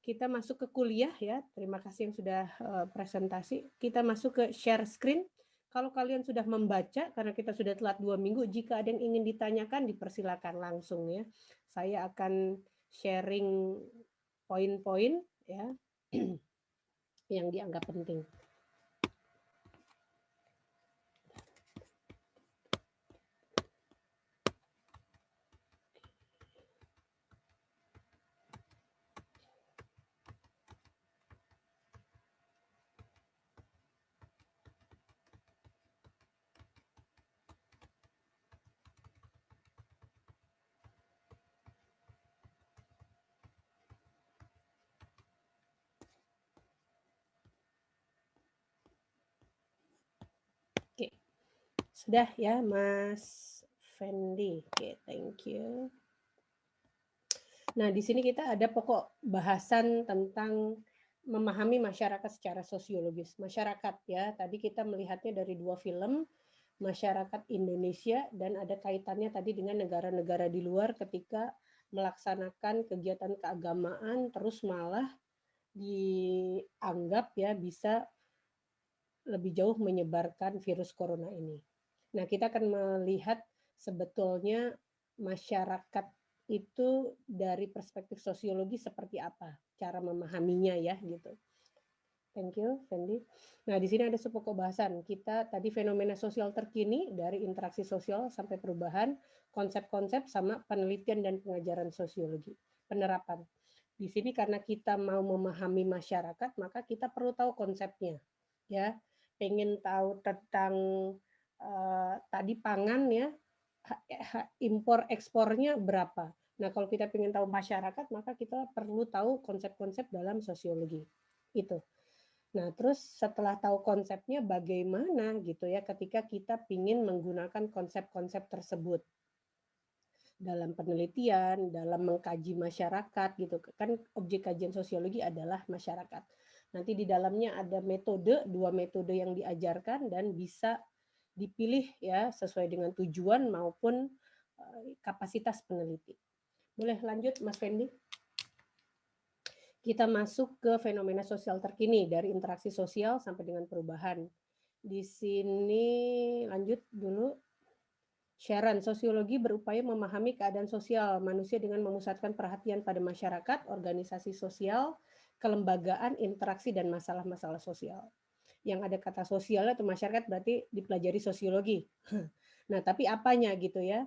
kita masuk ke kuliah ya. Terima kasih yang sudah presentasi. Kita masuk ke share screen. Kalau kalian sudah membaca, karena kita sudah telat 2 minggu, jika ada yang ingin ditanyakan, dipersilakan langsung ya. Saya akan sharing poin-poin ya yang dianggap penting. Oke, sudah ya Mas Fendi. Oke, thank you. Nah, di sini kita ada pokok bahasan tentang memahami masyarakat secara sosiologis. Masyarakat ya, tadi kita melihatnya dari 2 film, masyarakat Indonesia dan ada kaitannya tadi dengan negara-negara di luar ketika melaksanakan kegiatan keagamaan terus malah dianggap ya bisa lebih jauh menyebarkan virus corona ini. Nah, kita akan melihat sebetulnya masyarakat itu dari perspektif sosiologi seperti apa cara memahaminya ya gitu. Thank you, Fendi. Nah, di sini ada sepokok bahasan. Kita tadi fenomena sosial terkini dari interaksi sosial sampai perubahan, konsep-konsep sama penelitian dan pengajaran sosiologi, penerapan. Di sini karena kita mau memahami masyarakat, maka kita perlu tahu konsepnya. Ya, pengen tahu tentang tadi pangan ya, impor ekspornya berapa. Nah, kalau kita ingin tahu masyarakat, maka kita perlu tahu konsep-konsep dalam sosiologi. Itu. Nah, terus setelah tahu konsepnya bagaimana gitu ya ketika kita ingin menggunakan konsep-konsep tersebut dalam penelitian, dalam mengkaji masyarakat gitu. Kan objek kajian sosiologi adalah masyarakat. Nanti di dalamnya ada metode, 2 metode yang diajarkan dan bisa dipilih ya sesuai dengan tujuan maupun kapasitas peneliti. Boleh lanjut Mas Fendi? Kita masuk ke fenomena sosial terkini dari interaksi sosial sampai dengan perubahan. Di sini lanjut dulu. Sharon, sosiologi berupaya memahami keadaan sosial manusia dengan memusatkan perhatian pada masyarakat, organisasi sosial, kelembagaan, interaksi, dan masalah-masalah sosial. Yang ada kata sosial atau masyarakat berarti dipelajari sosiologi. Nah, tapi apanya gitu ya?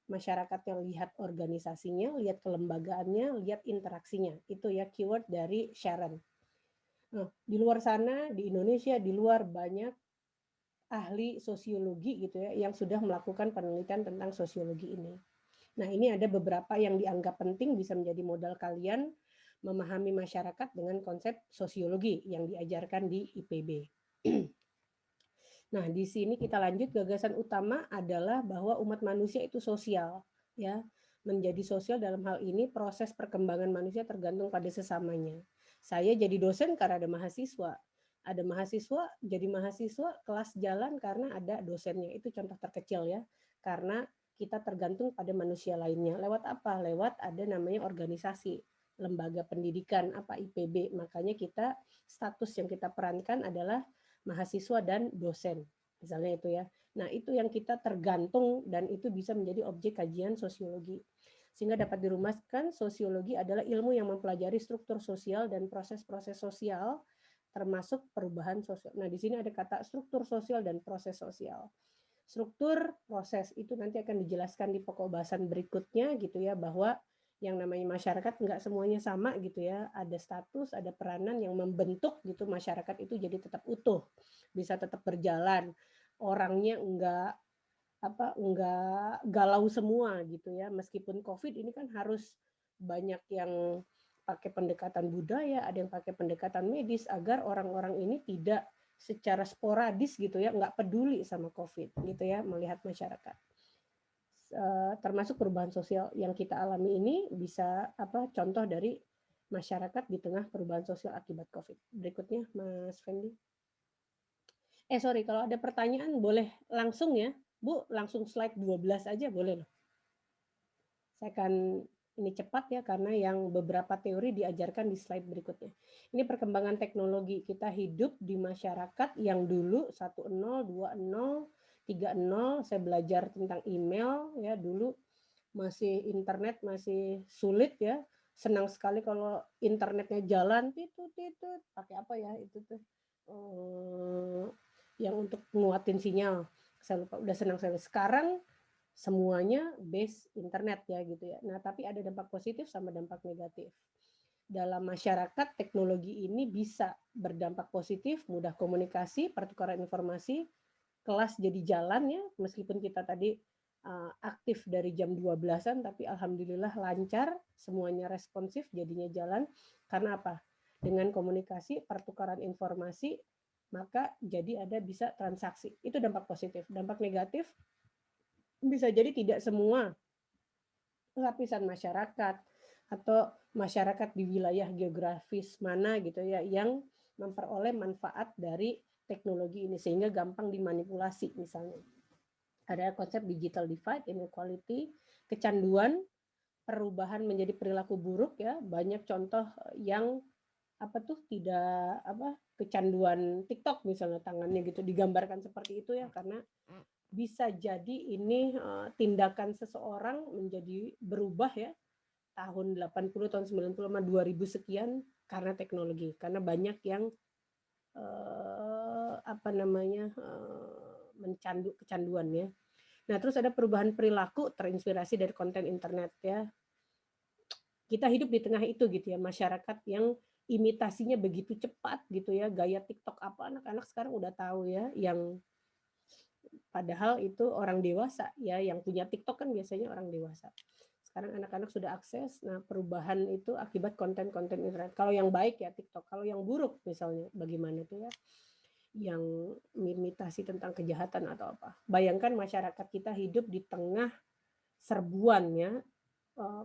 Masyarakatnya lihat organisasinya, lihat kelembagaannya, lihat interaksinya. Itu ya keyword dari Sharon. Nah, di luar sana, di Indonesia, di luar banyak ahli sosiologi gitu ya yang sudah melakukan penelitian tentang sosiologi ini. Nah, ini ada beberapa yang dianggap penting bisa menjadi modal kalian memahami masyarakat dengan konsep sosiologi yang diajarkan di IPB. Nah, di sini kita lanjut, gagasan utama adalah bahwa umat manusia itu sosial, ya. Menjadi sosial dalam hal ini proses perkembangan manusia tergantung pada sesamanya. Saya jadi dosen karena ada mahasiswa. Ada mahasiswa jadi mahasiswa, kelas jalan karena ada dosennya. Itu contoh terkecil ya. Karena kita tergantung pada manusia lainnya. Lewat apa? Lewat ada namanya organisasi, lembaga pendidikan, apa IPB. Makanya kita status yang kita perankan adalah mahasiswa dan dosen, misalnya itu ya. Nah, itu yang kita tergantung dan itu bisa menjadi objek kajian sosiologi. Sehingga dapat dirumuskan sosiologi adalah ilmu yang mempelajari struktur sosial dan proses-proses sosial termasuk perubahan sosial. Nah, di sini ada kata struktur sosial dan proses sosial. Struktur proses itu nanti akan dijelaskan di pokok bahasan berikutnya gitu ya, bahwa yang namanya masyarakat nggak semuanya sama gitu ya, ada status, ada peranan yang membentuk gitu masyarakat itu jadi tetap utuh, bisa tetap berjalan, orangnya enggak galau semua gitu ya, meskipun COVID ini kan harus banyak yang pakai pendekatan budaya, ada yang pakai pendekatan medis agar orang-orang ini tidak secara sporadis gitu ya, nggak peduli sama COVID gitu ya, melihat masyarakat. Termasuk perubahan sosial yang kita alami ini bisa contoh dari masyarakat di tengah perubahan sosial akibat COVID. Berikutnya, Mas Fendi. Sorry, kalau ada pertanyaan boleh langsung ya, Bu, langsung slide 12 aja boleh loh. Saya akan ini cepat ya, karena yang beberapa teori diajarkan di slide berikutnya. Ini perkembangan teknologi. Kita hidup di masyarakat yang dulu 10, 20, 30, saya belajar tentang email ya, dulu masih internet masih sulit ya. Senang sekali kalau internetnya jalan, titut, pakai apa ya itu tuh, yang untuk nguatin sinyal. Saya lupa, udah senang sekali. Sekarang semuanya base internet ya gitu ya. Nah, tapi ada dampak positif sama dampak negatif. Dalam masyarakat, teknologi ini bisa berdampak positif, mudah komunikasi, pertukaran informasi, kelas jadi jalan ya, meskipun kita tadi aktif dari jam 12-an, tapi alhamdulillah lancar, semuanya responsif, jadinya jalan. Karena apa? Dengan komunikasi, pertukaran informasi, maka jadi ada bisa transaksi. Itu dampak positif. Dampak negatif, bisa jadi tidak semua lapisan masyarakat atau masyarakat di wilayah geografis mana gitu ya yang memperoleh manfaat dari teknologi ini sehingga gampang dimanipulasi misalnya. Ada konsep digital divide, inequality, kecanduan, perubahan menjadi perilaku buruk ya, banyak contoh yang apa tuh tidak apa kecanduan TikTok misalnya tangannya gitu digambarkan seperti itu ya karena bisa jadi ini tindakan seseorang menjadi berubah ya tahun 80 tahun 90 sama 2000 sekian karena teknologi karena banyak yang apa namanya kecanduan ya. Nah, terus ada perubahan perilaku terinspirasi dari konten internet ya. Kita hidup di tengah itu gitu ya, masyarakat yang imitasinya begitu cepat gitu ya, gaya TikTok apa anak-anak sekarang udah tahu ya, yang padahal itu orang dewasa ya, yang punya TikTok kan biasanya orang dewasa. Sekarang anak-anak sudah akses, nah perubahan itu akibat konten-konten internet. Kalau yang baik ya TikTok, kalau yang buruk misalnya bagaimana tuh ya, yang imitasi tentang kejahatan atau apa. Bayangkan masyarakat kita hidup di tengah serbuan ya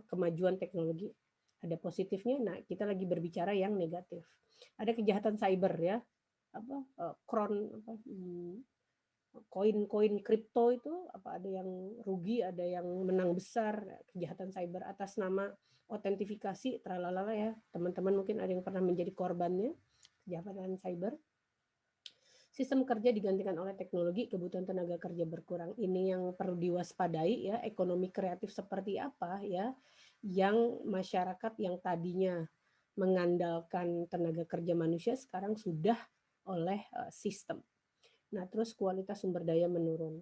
kemajuan teknologi. Ada positifnya, nah kita lagi berbicara yang negatif. Ada kejahatan cyber ya, apa koin-koin kripto itu apa ada yang rugi, ada yang menang besar, kejahatan cyber atas nama otentifikasi, tralalala ya. Teman-teman mungkin ada yang pernah menjadi korbannya, kejahatan cyber. Sistem kerja digantikan oleh teknologi, kebutuhan tenaga kerja berkurang. Ini yang perlu diwaspadai ya, ekonomi kreatif seperti apa ya, yang masyarakat yang tadinya mengandalkan tenaga kerja manusia sekarang sudah oleh sistem. Nah, terus kualitas sumber daya menurun.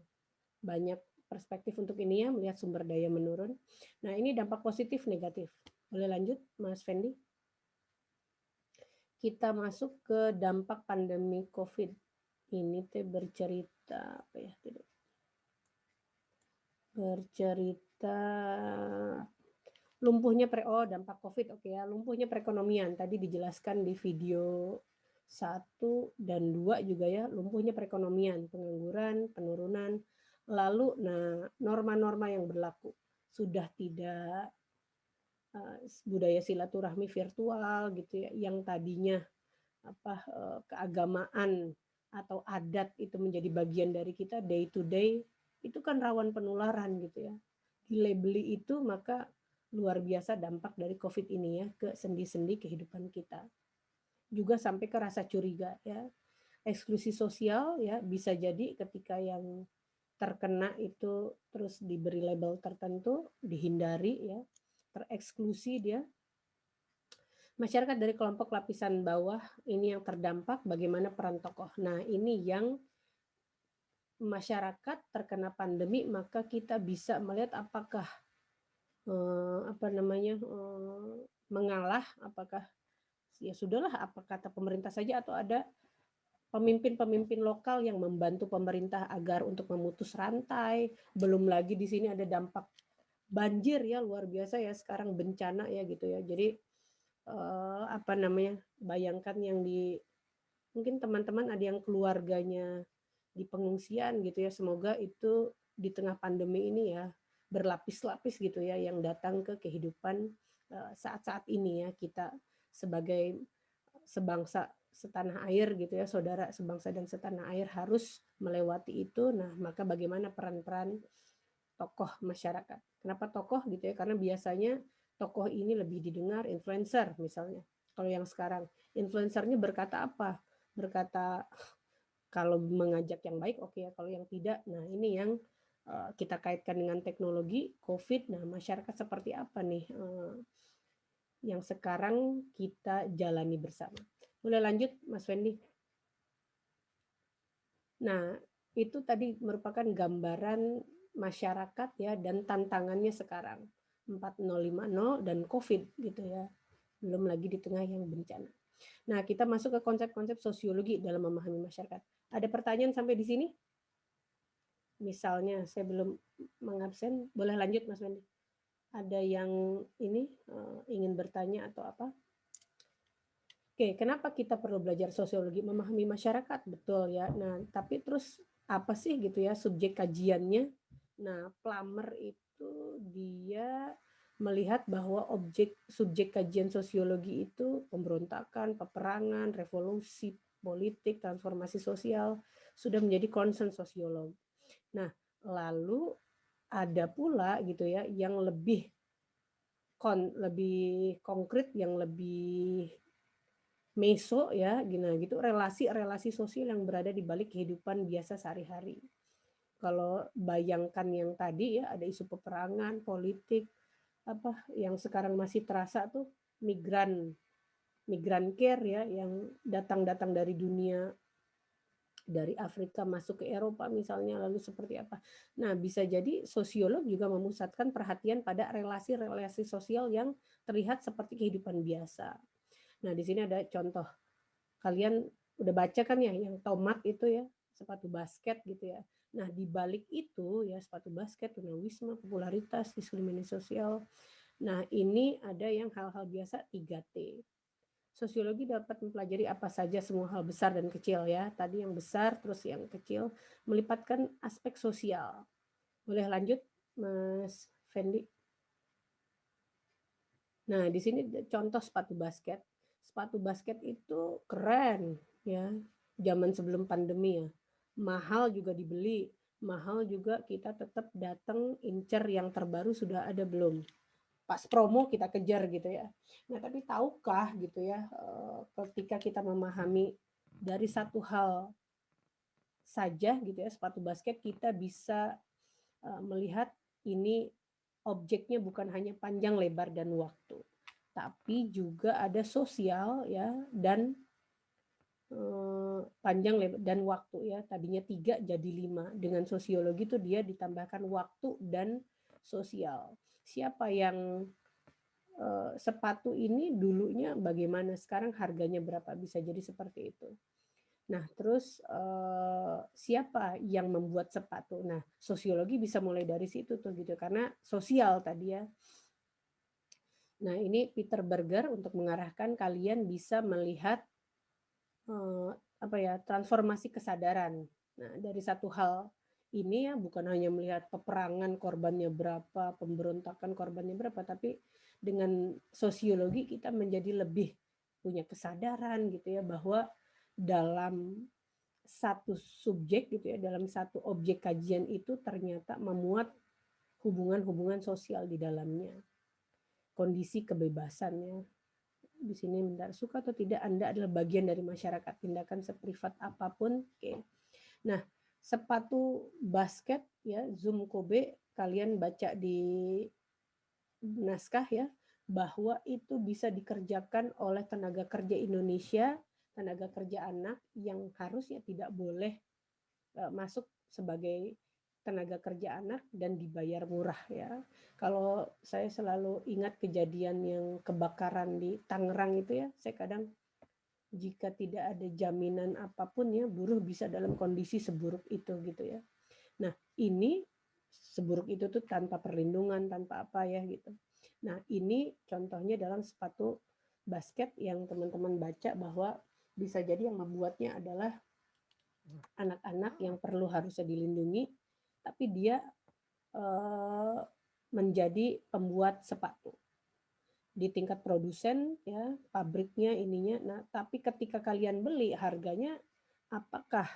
Banyak perspektif untuk ini ya, melihat sumber daya menurun. Nah, ini dampak positif negatif. Boleh lanjut, Mas Fendi? Kita masuk ke dampak pandemi COVID. Ini teh bercerita apa ya? Bercerita lumpuhnya dampak COVID, oke ya, lumpuhnya perekonomian. Tadi dijelaskan di video 1 dan 2 juga ya, lumpuhnya perekonomian, pengangguran, penurunan. Lalu nah norma-norma yang berlaku sudah tidak budaya silaturahmi virtual gitu ya, yang tadinya apa keagamaan atau adat itu menjadi bagian dari kita day to day, itu kan rawan penularan gitu ya. Dilabeli itu maka luar biasa dampak dari COVID ini ya ke sendi-sendi kehidupan kita. Juga sampai ke rasa curiga ya. Eksklusi sosial ya bisa jadi ketika yang terkena itu terus diberi label tertentu, dihindari ya, tereksklusi dia. Masyarakat dari kelompok lapisan bawah ini yang terdampak, bagaimana peran tokoh. Nah, ini yang masyarakat terkena pandemi, maka kita bisa melihat apakah mengalah, apakah ya sudahlah, apa kata pemerintah saja atau ada pemimpin-pemimpin lokal yang membantu pemerintah agar untuk memutus rantai. Belum lagi di sini ada dampak banjir ya, luar biasa ya sekarang bencana ya gitu ya. Jadi bayangkan yang di mungkin teman-teman ada yang keluarganya di pengungsian gitu ya, semoga itu di tengah pandemi ini ya berlapis-lapis gitu ya yang datang ke kehidupan saat-saat ini ya, kita sebagai sebangsa setanah air gitu ya, saudara sebangsa dan setanah air harus melewati itu. Nah, maka bagaimana peran-peran tokoh masyarakat. Kenapa tokoh gitu ya? Karena biasanya tokoh ini lebih didengar, influencer misalnya. Kalau yang sekarang, influencernya berkata apa? Berkata kalau mengajak yang baik, oke ya. Kalau yang tidak, nah ini yang kita kaitkan dengan teknologi COVID. Nah, masyarakat seperti apa nih yang sekarang kita jalani bersama? Boleh lanjut, Mas Fendi? Nah, itu tadi merupakan gambaran masyarakat ya dan tantangannya sekarang 4050 dan COVID gitu ya. Belum lagi di tengah yang bencana. Nah, kita masuk ke konsep-konsep sosiologi dalam memahami masyarakat. Ada pertanyaan sampai di sini? Misalnya saya belum mengabsen, boleh lanjut Mas Wendy. Ada yang ini ingin bertanya atau apa? Oke, kenapa kita perlu belajar sosiologi? Memahami masyarakat, betul ya. Nah, tapi terus apa sih gitu ya subjek kajiannya? Nah, Plummer itu dia melihat bahwa subjek kajian sosiologi itu pemberontakan, peperangan, revolusi politik, transformasi sosial sudah menjadi concern sosiolog. Nah, lalu ada pula gitu ya yang lebih konkret, yang lebih meso ya, gitu relasi-relasi sosial yang berada di balik kehidupan biasa sehari-hari. Kalau bayangkan yang tadi ya ada isu peperangan, politik, apa yang sekarang masih terasa tuh migran care ya yang datang dari dunia, dari Afrika masuk ke Eropa misalnya, lalu seperti apa. Nah, bisa jadi sosiolog juga memusatkan perhatian pada relasi-relasi sosial yang terlihat seperti kehidupan biasa. Nah, di sini ada contoh. Kalian udah baca kan ya yang tomat itu ya, sepatu basket gitu ya. Nah, di balik itu ya sepatu basket, tunawisma, popularitas, diskriminasi sosial. Nah, ini ada yang hal-hal biasa 3T. Sosiologi dapat mempelajari apa saja semua hal besar dan kecil ya. Tadi yang besar terus yang kecil melibatkan aspek sosial. Boleh lanjut Mas Fendi? Nah, di sini contoh sepatu basket. Sepatu basket itu keren ya. Zaman sebelum pandemi ya. Mahal juga dibeli, mahal juga kita tetap datang incer yang terbaru sudah ada belum. Pas promo kita kejar gitu ya. Nah, tapi tahukah gitu ya, ketika kita memahami dari satu hal saja gitu ya, sepatu basket kita bisa melihat ini objeknya bukan hanya panjang, lebar, dan waktu, tapi juga ada sosial ya dan panjang lebar dan waktu ya. Tadinya 3 jadi 5. Dengan sosiologi itu dia ditambahkan waktu dan sosial. Siapa yang sepatu ini dulunya bagaimana, sekarang harganya berapa, bisa jadi seperti itu. Nah, terus siapa yang membuat sepatu? Nah, sosiologi bisa mulai dari situ tuh gitu, karena sosial tadi ya. Nah, ini Peter Berger untuk mengarahkan kalian bisa melihat apa ya, transformasi kesadaran. Nah, dari satu hal ini ya bukan hanya melihat peperangan korbannya berapa, pemberontakan korbannya berapa, tapi dengan sosiologi kita menjadi lebih punya kesadaran gitu ya bahwa dalam satu subjek gitu ya, dalam satu objek kajian itu ternyata memuat hubungan-hubungan sosial di dalamnya. Kondisi kebebasannya. Di sini benar, suka atau tidak Anda adalah bagian dari masyarakat, tindakan seprivat apapun. Oke. Nah, sepatu basket ya, Zoom Kobe, kalian baca di naskah ya, bahwa itu bisa dikerjakan oleh tenaga kerja Indonesia, tenaga kerja anak yang harusnya tidak boleh masuk sebagai tenaga kerja anak dan dibayar murah ya. Kalau saya selalu ingat kejadian yang kebakaran di Tangerang itu ya, saya kadang jika tidak ada jaminan apapun ya, buruh bisa dalam kondisi seburuk itu gitu ya. Nah, ini seburuk itu tuh tanpa perlindungan, tanpa apa ya gitu. Nah, ini contohnya dalam sepatu basket yang teman-teman baca bahwa bisa jadi yang membuatnya adalah anak-anak yang perlu harusnya dilindungi, tapi dia menjadi pembuat sepatu di tingkat produsen ya, pabriknya ininya. Nah, tapi ketika kalian beli harganya apakah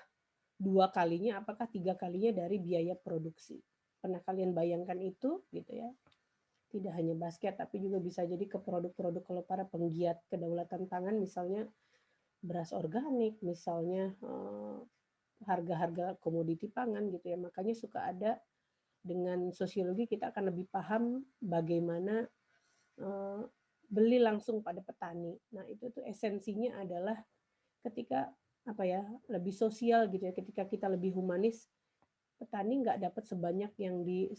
2 kalinya, apakah 3 kalinya dari biaya produksi. Pernah kalian bayangkan itu gitu ya? Tidak hanya basket, tapi juga bisa jadi ke produk-produk kalau para penggiat kedaulatan pangan, misalnya beras organik, misalnya harga-harga komoditi pangan gitu ya. Makanya suka ada dengan sosiologi kita akan lebih paham bagaimana beli langsung pada petani. Nah itu tuh esensinya adalah ketika apa ya lebih sosial gitu ya. Ketika kita lebih humanis, petani nggak dapat sebanyak yang di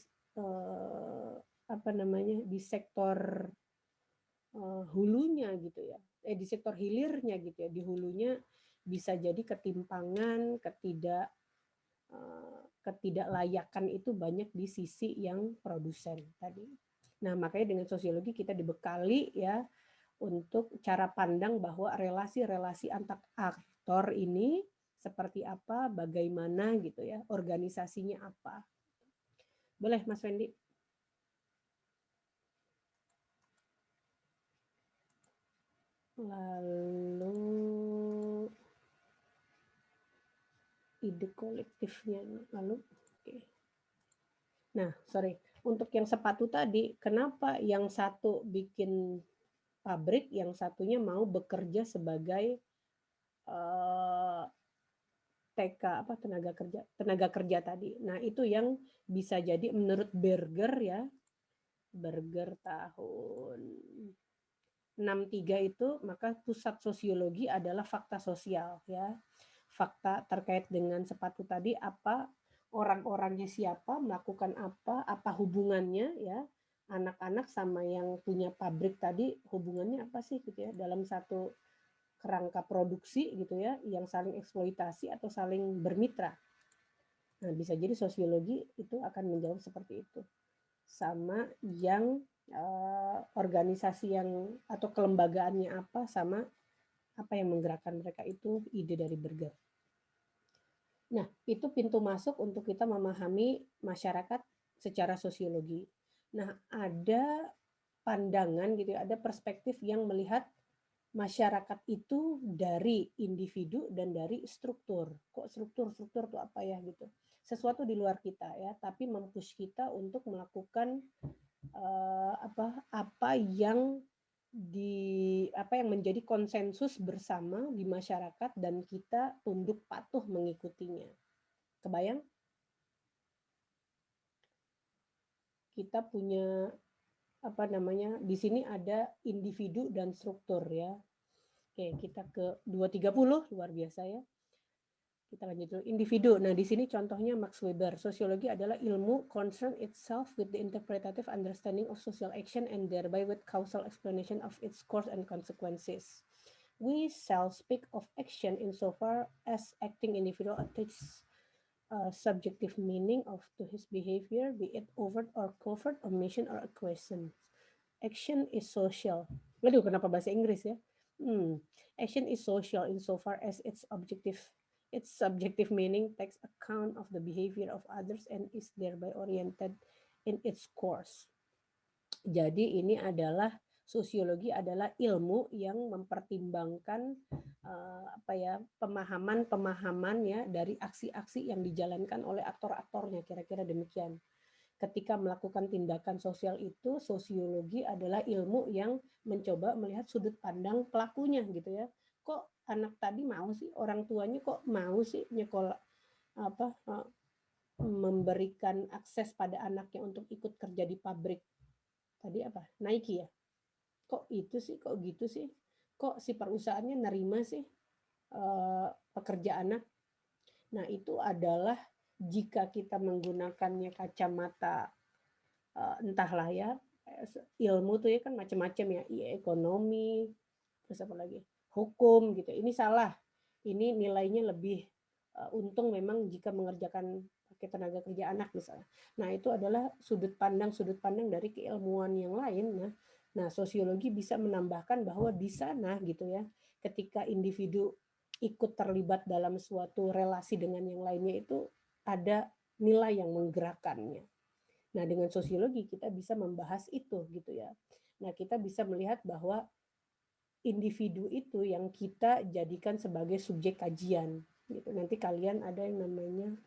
apa namanya di sektor hulunya gitu ya, di sektor hilirnya gitu ya, di hulunya bisa jadi ketimpangan, ketidaklayakan itu banyak di sisi yang produsen tadi. Nah makanya dengan sosiologi kita dibekali ya untuk cara pandang bahwa relasi-relasi antar aktor ini seperti apa, bagaimana gitu ya, organisasinya apa. Boleh Mas Fendi? Lalu ide kolektifnya. Lalu oke. Nah, sorry. Untuk yang sepatu tadi, kenapa yang satu bikin pabrik, yang satunya mau bekerja sebagai TK apa tenaga kerja tadi. Nah, itu yang bisa jadi menurut Berger ya, Berger tahun 63 itu, maka pusat sosiologi adalah fakta sosial ya. Fakta terkait dengan sepatu tadi, apa orang-orangnya, siapa, melakukan apa hubungannya ya, anak-anak sama yang punya pabrik tadi hubungannya apa sih gitu ya, dalam satu kerangka produksi gitu ya, yang saling eksploitasi atau saling bermitra. Nah, bisa jadi sosiologi itu akan menjawab seperti itu. Sama yang organisasi yang atau kelembagaannya apa, sama apa yang menggerakkan mereka, itu ide dari Berger. Nah, itu pintu masuk untuk kita memahami masyarakat secara sosiologi. Nah, ada pandangan gitu ya, ada perspektif yang melihat masyarakat itu dari individu dan dari struktur. Kok struktur tuh apa ya gitu. Sesuatu di luar kita ya, tapi mempush kita untuk melakukan apa yang menjadi konsensus bersama di masyarakat dan kita tunduk patuh mengikutinya. Kebayang? Kita punya apa namanya? Di sini ada individu dan struktur ya. Oke, kita ke 230, luar biasa ya. Kita lanjut dulu. Individu. Nah, di sini contohnya Max Weber. Sosiologi adalah ilmu concern itself with the interpretative understanding of social action and thereby with causal explanation of its course and consequences. We shall speak of action insofar as acting individual attaches subjective meaning of to his behavior, be it overt or covert, omission or acquiescence. Action is social. Waduh, kenapa bahasa Inggris ya? Action is social insofar as its subjective meaning takes account of the behavior of others and is thereby oriented in its course. Jadi ini adalah sosiologi adalah ilmu yang mempertimbangkan pemahaman ya dari aksi-aksi yang dijalankan oleh aktor-aktornya, kira-kira demikian. Ketika melakukan tindakan sosial itu, sosiologi adalah ilmu yang mencoba melihat sudut pandang pelakunya gitu ya. Kok anak tadi mau sih, orang tuanya kok mau sih nyekolah memberikan akses pada anaknya untuk ikut kerja di pabrik tadi apa Nike ya, kok itu sih, kok gitu sih, kok si perusahaannya nerima sih pekerja anak. Nah itu adalah jika kita menggunakannya kacamata entahlah ya, ilmu tuh ya kan macam-macam ya, ekonomi, terus apa lagi, hukum gitu. Ini salah, ini nilainya lebih untung memang jika mengerjakan pakai tenaga kerja anak misalnya. Nah itu adalah sudut pandang dari keilmuan yang lain. Nah sosiologi bisa menambahkan bahwa di sana gitu ya, ketika individu ikut terlibat dalam suatu relasi dengan yang lainnya, itu ada nilai yang menggerakkannya. Nah, dengan sosiologi kita bisa membahas itu gitu ya. Nah, kita bisa melihat bahwa individu itu yang kita jadikan sebagai subjek kajian gitu. Nanti kalian ada yang namanya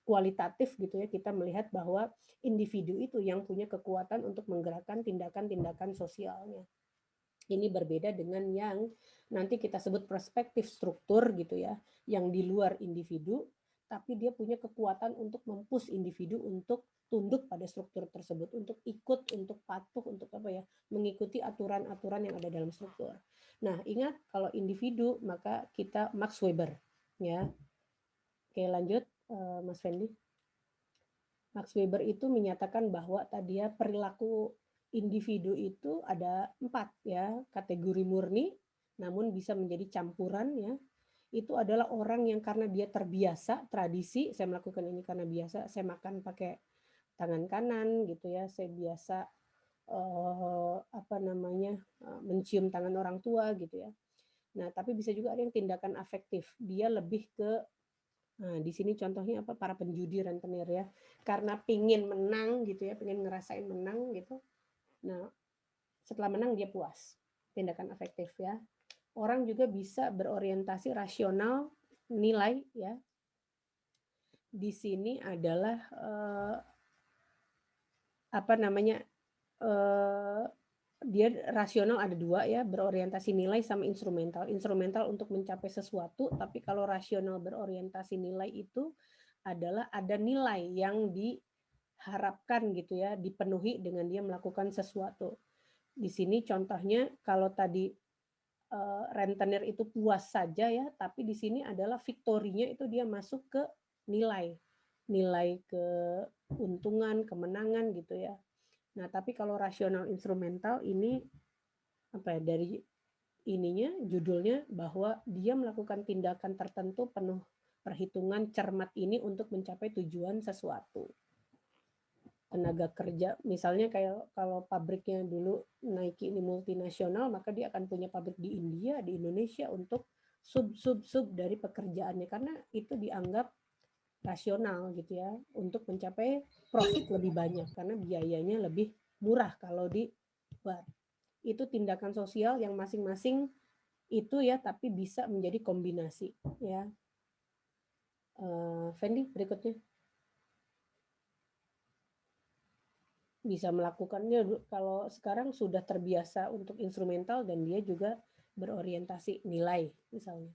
kualitatif gitu ya, kita melihat bahwa individu itu yang punya kekuatan untuk menggerakkan tindakan-tindakan sosialnya. Ini berbeda dengan yang nanti kita sebut perspektif struktur gitu ya, yang di luar individu, tapi dia punya kekuatan untuk mempush individu untuk tunduk pada struktur tersebut, untuk ikut, untuk patuh, untuk apa ya, mengikuti aturan-aturan yang ada dalam struktur. Nah, ingat kalau individu maka kita Max Weber ya. Oke, lanjut Mas Fendi. Max Weber itu menyatakan bahwa tadi ya perilaku individu itu ada 4 ya, kategori murni, namun bisa menjadi campuran ya. Itu adalah orang yang karena dia terbiasa, tradisi, saya melakukan ini karena biasa, saya makan pakai tangan kanan gitu ya, saya biasa apa namanya mencium tangan orang tua gitu ya. Nah, tapi bisa juga ada yang tindakan afektif. Dia lebih ke Nah, di sini contohnya apa? Para penjudi rentenir ya. Karena pingin menang gitu ya, pingin ngerasain menang gitu. Nah, setelah menang dia puas. Tindakan afektif ya. Orang juga bisa berorientasi rasional nilai ya. Di sini adalah apa namanya? Eh, dia rasional ada 2 ya, berorientasi nilai sama instrumental. Instrumental untuk mencapai sesuatu, tapi kalau rasional berorientasi nilai itu adalah ada nilai yang diharapkan gitu ya, dipenuhi dengan dia melakukan sesuatu. Di sini contohnya kalau tadi rentenir itu puas saja ya, tapi di sini adalah victorinya itu dia masuk ke nilai. Nilai keuntungan, kemenangan gitu ya. Nah, tapi kalau rasional instrumental ini apa ya, dari ininya judulnya bahwa dia melakukan tindakan tertentu penuh perhitungan cermat ini untuk mencapai tujuan sesuatu. Tenaga kerja misalnya kayak kalau pabriknya dulu Nike ini multinasional, maka dia akan punya pabrik di India, di Indonesia untuk sub dari pekerjaannya karena itu dianggap rasional gitu ya untuk mencapai profit lebih banyak karena biayanya lebih murah kalau di luar. Itu tindakan sosial yang masing-masing itu ya, tapi bisa menjadi kombinasi ya. Fendi berikutnya bisa melakukannya kalau sekarang sudah terbiasa untuk instrumental dan dia juga berorientasi nilai misalnya.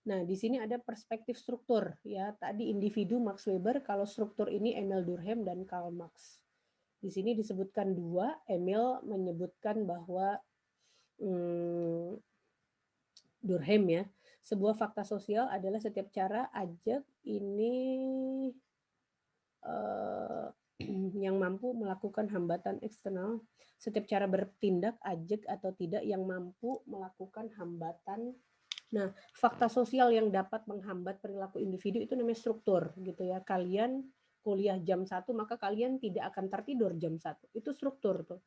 Nah, di sini ada perspektif struktur ya. Tadi individu Max Weber, kalau struktur ini Emil Durkheim dan Karl Marx. Di sini disebutkan 2, Emil menyebutkan bahwa Durkheim ya, sebuah fakta sosial adalah setiap cara ajak ini yang mampu melakukan hambatan eksternal, setiap cara bertindak ajak atau tidak yang mampu melakukan hambatan. Nah, fakta sosial yang dapat menghambat perilaku individu itu namanya struktur gitu ya. Kalian kuliah jam 1 maka kalian tidak akan tertidur jam 1. Itu struktur tuh.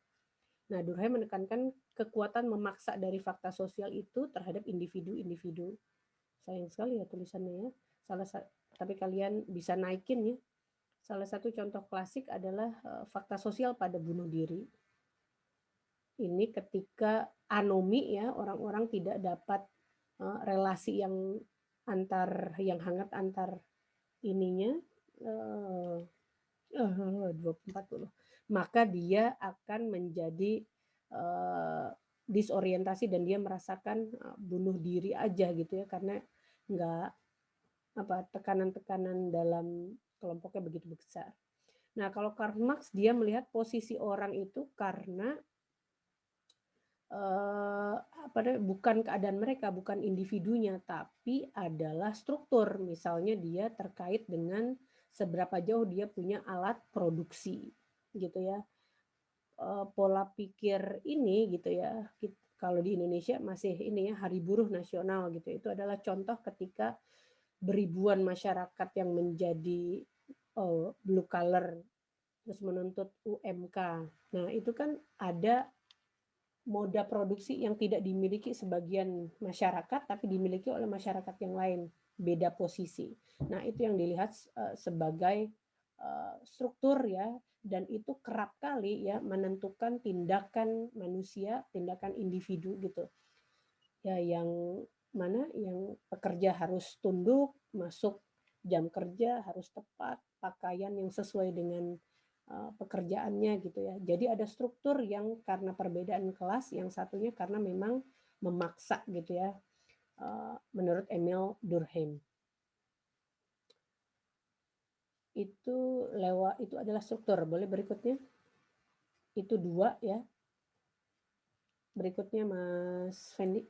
Nah, Durkheim menekankan kekuatan memaksa dari fakta sosial itu terhadap individu-individu. Sayang sekali ya tulisannya ya. Tapi kalian bisa naikin ya. Salah satu contoh klasik adalah fakta sosial pada bunuh diri. Ini ketika anomi ya, orang-orang tidak dapat relasi yang hangat antar ininya 24 maka dia akan menjadi disorientasi dan dia merasakan bunuh diri aja gitu ya karena nggak tekanan-tekanan dalam kelompoknya begitu besar. Nah, kalau Karl Marx dia melihat posisi orang itu karena bukan keadaan mereka, bukan individunya, tapi adalah struktur. Misalnya dia terkait dengan seberapa jauh dia punya alat produksi, gitu ya. Pola pikir ini, gitu ya. Kalau di Indonesia masih ini ya Hari Buruh Nasional gitu. Itu adalah contoh ketika beribuan masyarakat yang menjadi blue collar terus menuntut UMK. Nah, itu kan ada moda produksi yang tidak dimiliki sebagian masyarakat tapi dimiliki oleh masyarakat yang lain, beda posisi. Nah, itu yang dilihat sebagai struktur ya, dan itu kerap kali ya menentukan tindakan manusia, tindakan individu gitu. Ya, yang mana yang pekerja harus tunduk, masuk jam kerja harus tepat, pakaian yang sesuai dengan pekerjaannya gitu ya. Jadi ada struktur yang karena perbedaan kelas, yang satunya karena memang memaksa gitu ya, menurut Emil Durkheim. Itu adalah struktur. Boleh berikutnya? Itu 2 ya. Berikutnya Mas Fendi.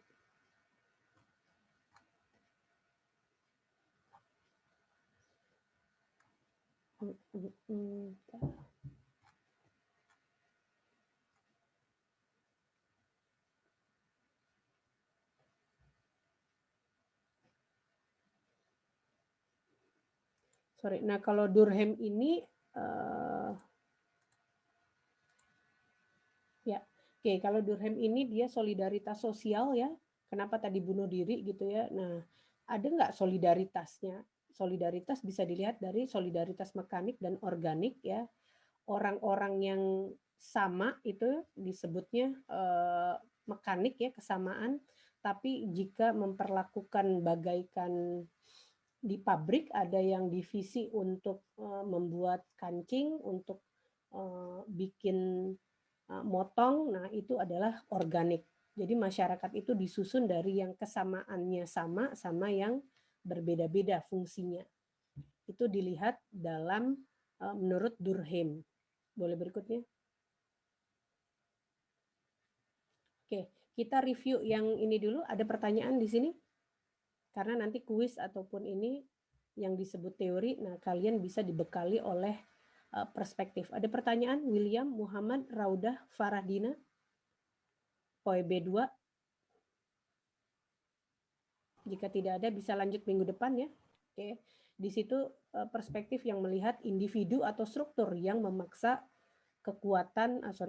Sorry. Nah, kalau Durkheim ini ya, oke, kalau Durkheim ini dia solidaritas sosial ya. Kenapa tadi bunuh diri gitu ya? Nah, ada nggak solidaritasnya? Solidaritas bisa dilihat dari solidaritas mekanik dan organik ya. Orang-orang yang sama itu disebutnya mekanik ya, kesamaan. Tapi jika memperlakukan bagaikan di pabrik, ada yang divisi untuk membuat kancing, untuk bikin motong, nah itu adalah organik. Jadi masyarakat itu disusun dari yang kesamaannya sama yang berbeda-beda fungsinya. Itu dilihat dalam menurut Durkheim. Boleh berikutnya? Oke, kita review yang ini dulu. Ada pertanyaan di sini? Karena nanti kuis ataupun ini yang disebut teori, nah kalian bisa dibekali oleh perspektif. Ada pertanyaan? William, Muhammad, Raudah, Farahdina, POE B2. Jika tidak ada, bisa lanjut minggu depan ya. Oke, di situ perspektif yang melihat individu atau struktur yang memaksa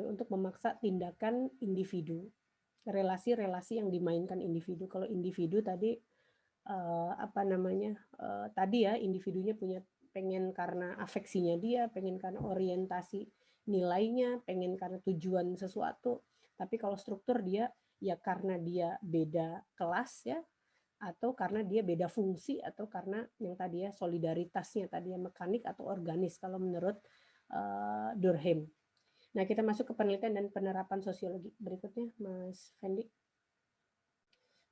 untuk memaksa tindakan individu. Relasi-relasi yang dimainkan individu. Kalau individu tadi tadi ya individunya pengen karena afeksinya dia, pengen karena orientasi nilainya, pengen karena tujuan sesuatu. Tapi kalau struktur dia ya karena dia beda kelas ya, atau karena dia beda fungsi, atau karena yang tadi ya solidaritasnya tadi ya mekanik atau organis kalau menurut Durkheim. Nah, kita masuk ke penelitian dan penerapan sosiologi. Berikutnya Mas Fendi.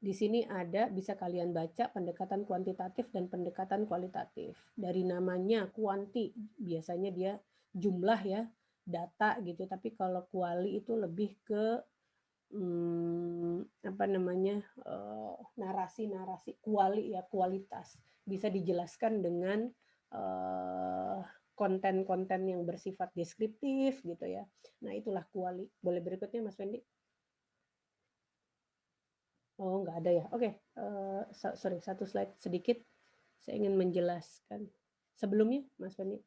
Di sini ada, bisa kalian baca pendekatan kuantitatif dan pendekatan kualitatif. Dari namanya kuanti, biasanya dia jumlah ya, data gitu. Tapi kalau kuali itu lebih ke narasi-narasi, kuali ya, kualitas. Bisa dijelaskan dengan konten-konten yang bersifat deskriptif gitu ya. Nah, itulah kuali. Boleh berikutnya Mas Fendi? Oh, nggak ada ya. Oke, sorry, satu slide sedikit. Saya ingin menjelaskan. Sebelumnya, Mas Fendi.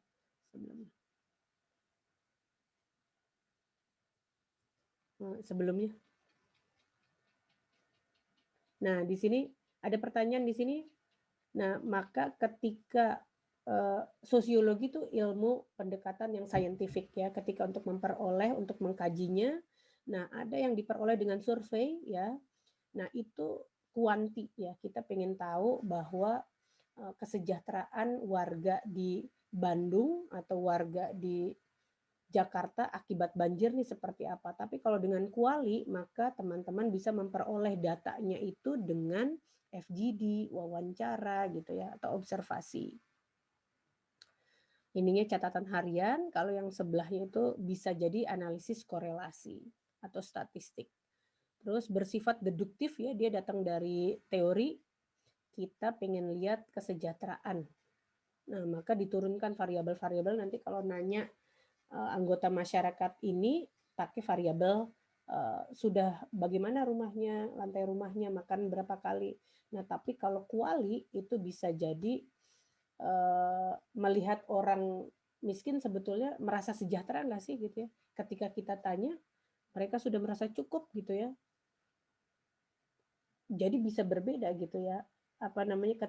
Sebelumnya. Nah, di sini ada pertanyaan di sini. Nah, maka ketika sosiologi itu ilmu pendekatan yang saintifik ya, ketika untuk memperoleh, untuk mengkajinya. Nah, ada yang diperoleh dengan survei ya. Nah, itu kuanti ya. Kita pengen tahu bahwa kesejahteraan warga di Bandung atau warga di Jakarta akibat banjir nih seperti apa. Tapi kalau dengan kuali, maka teman-teman bisa memperoleh datanya itu dengan FGD, wawancara gitu ya, atau observasi. Ininya catatan harian, kalau yang sebelahnya itu bisa jadi analisis korelasi atau statistik. Terus bersifat deduktif ya, dia datang dari teori, kita pengen lihat kesejahteraan. Nah, maka diturunkan variabel-variabel, nanti kalau nanya anggota masyarakat ini pakai variabel sudah bagaimana rumahnya, lantai rumahnya, makan berapa kali. Nah, tapi kalau kuali itu bisa jadi melihat orang miskin sebetulnya merasa sejahtera nggak sih gitu ya. Ketika kita tanya, mereka sudah merasa cukup gitu ya. Jadi bisa berbeda gitu ya.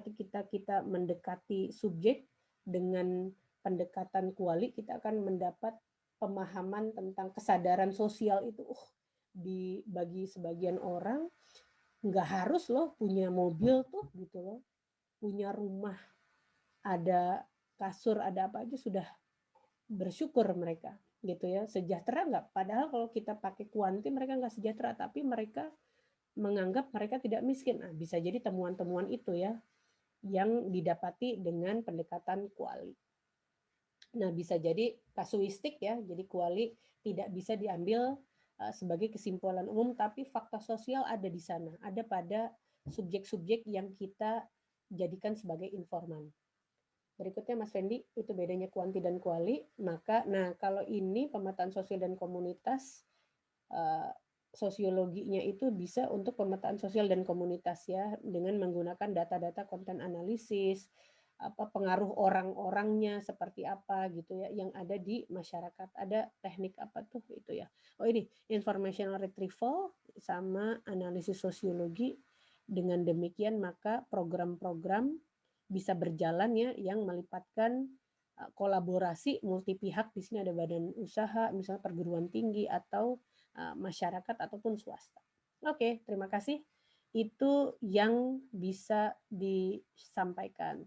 Ketika kita mendekati subjek dengan pendekatan kuali, kita akan mendapat pemahaman tentang kesadaran sosial itu. Bagi sebagian orang nggak harus loh punya mobil tuh gitu loh, punya rumah ada kasur, ada apa aja sudah bersyukur mereka gitu ya. Sejahtera nggak? Padahal kalau kita pakai kuanti mereka nggak sejahtera, tapi mereka menganggap mereka tidak miskin. Nah, bisa jadi temuan-temuan itu ya yang didapati dengan pendekatan kuali. Nah, bisa jadi kasuistik ya, jadi kuali tidak bisa diambil sebagai kesimpulan umum, tapi fakta sosial ada di sana, ada pada subjek-subjek yang kita jadikan sebagai informan. Berikutnya Mas Fendi, itu bedanya kuanti dan kuali. Maka, nah kalau ini pemetaan sosial dan komunitas, sosiologinya itu bisa untuk pemetaan sosial dan komunitas ya, dengan menggunakan data-data konten analisis, pengaruh orang-orangnya seperti apa gitu ya, yang ada di masyarakat. Ada teknik apa tuh itu ya? Oh ini, informational retrieval sama analisis sosiologi. Dengan demikian maka program-program bisa berjalan ya yang melibatkan kolaborasi multi pihak. Di sini ada badan usaha, misalnya perguruan tinggi atau masyarakat ataupun swasta. Oke, terima kasih. Itu yang bisa disampaikan.